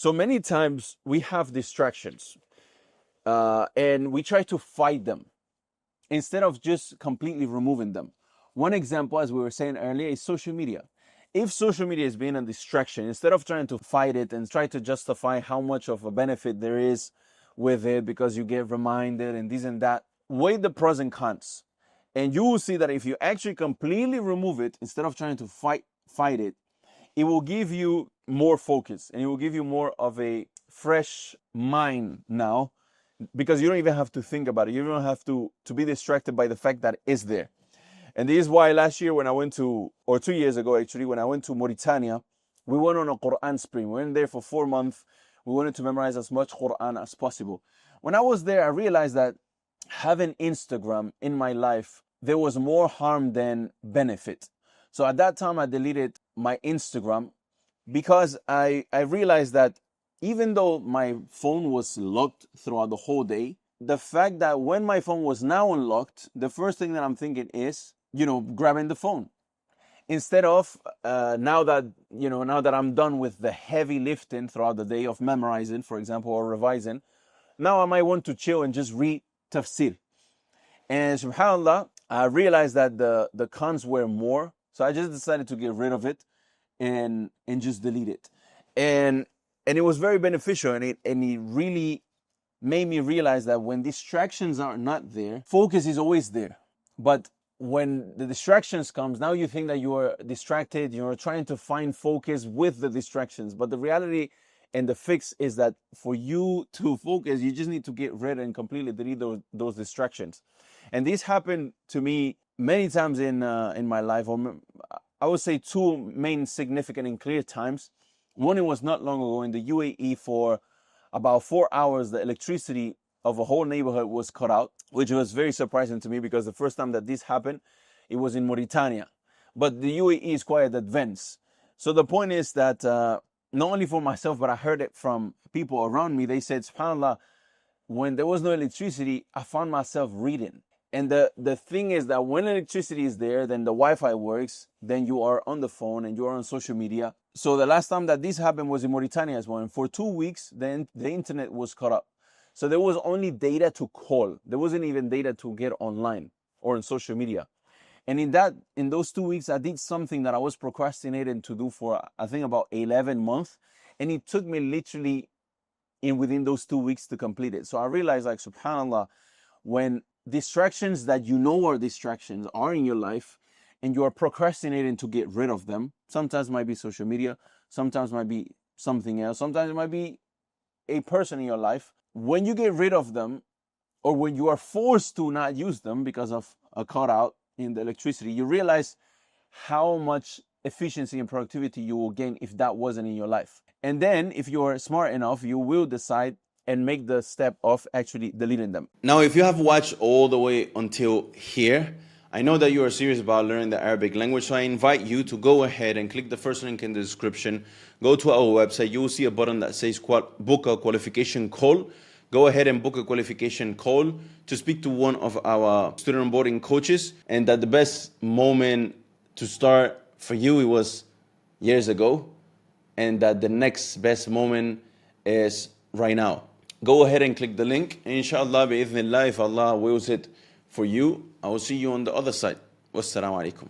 So many times we have distractions and we try to fight them instead of just completely removing them. One example, as we were saying earlier, is social media. If social media is being a distraction, instead of trying to fight it and try to justify how much of a benefit there is with it because you get reminded and this and that, weigh the pros and cons. And you will see that if you actually completely remove it, instead of trying to fight it, it will give you more focus and it will give you more of a fresh mind now, because you don't even have to think about it. You don't have to be distracted by the fact that it's there. And this is why last year when I went to, or 2 years ago actually, when I went to Mauritania, we went on a Qur'an spree. We went there for 4 months. We wanted to memorize as much Qur'an as possible. When I was there, I realized that having Instagram in my life, there was more harm than benefit. So at that time, I deleted my Instagram because I realized that even though my phone was locked throughout the whole day, the fact that when my phone was now unlocked, the first thing that I'm thinking is, grabbing the phone. Instead of now that I'm done with the heavy lifting throughout the day of memorizing, for example, or revising, now I might want to chill and just read Tafsir. And subhanAllah, I realized that the cons were more. So I just decided to get rid of it and just delete it. And it was very beneficial, and it really made me realize that when distractions are not there, focus is always there. But when the distractions comes, now you think that you are distracted, you're trying to find focus with the distractions. But the reality and the fix is that for you to focus, you just need to get rid and completely delete those distractions. And this happened to me many times in my life, or I would say 2 main significant and clear times. One, it was not long ago in the UAE. For about 4 hours, the electricity of a whole neighborhood was cut out, which was very surprising to me because the first time that this happened, it was in Mauritania. But the UAE is quite advanced. So the point is that not only for myself, but I heard it from people around me. They said, subhanAllah, when there was no electricity, I found myself reading. And the thing is that when electricity is there, then the Wi-Fi works, then you are on the phone and you are on social media. So the last time that this happened was in Mauritania as well. And for 2 weeks, then the internet was cut up. So there was only data to call. There wasn't even data to get online or on social media. And in those 2 weeks, I did something that I was procrastinating to do for, I think, about 11 months. And it took me literally within those 2 weeks to complete it. So I realized, like, subhanAllah, when distractions that you know are distractions are in your life and you are procrastinating to get rid of them, sometimes it might be social media, sometimes it might be something else, sometimes it might be a person in your life. When you get rid of them, or when you are forced to not use them because of a cutout in the electricity, you realize how much efficiency and productivity you will gain if that wasn't in your life. And then if you are smart enough, you will decide and make the step of actually deleting them. Now, if you have watched all the way until here, I know that you are serious about learning the Arabic language, so I invite you to go ahead and click the first link in the description. Go to our website. You will see a button that says book a qualification call. Go ahead and book a qualification call to speak to one of our student onboarding coaches. And that the best moment to start for you, it was years ago. And that the next best moment is right now. Go ahead and click the link. Inshallah, bi'idhnillah, if Allah wills it for you, I will see you on the other side. Wassalamu alaikum.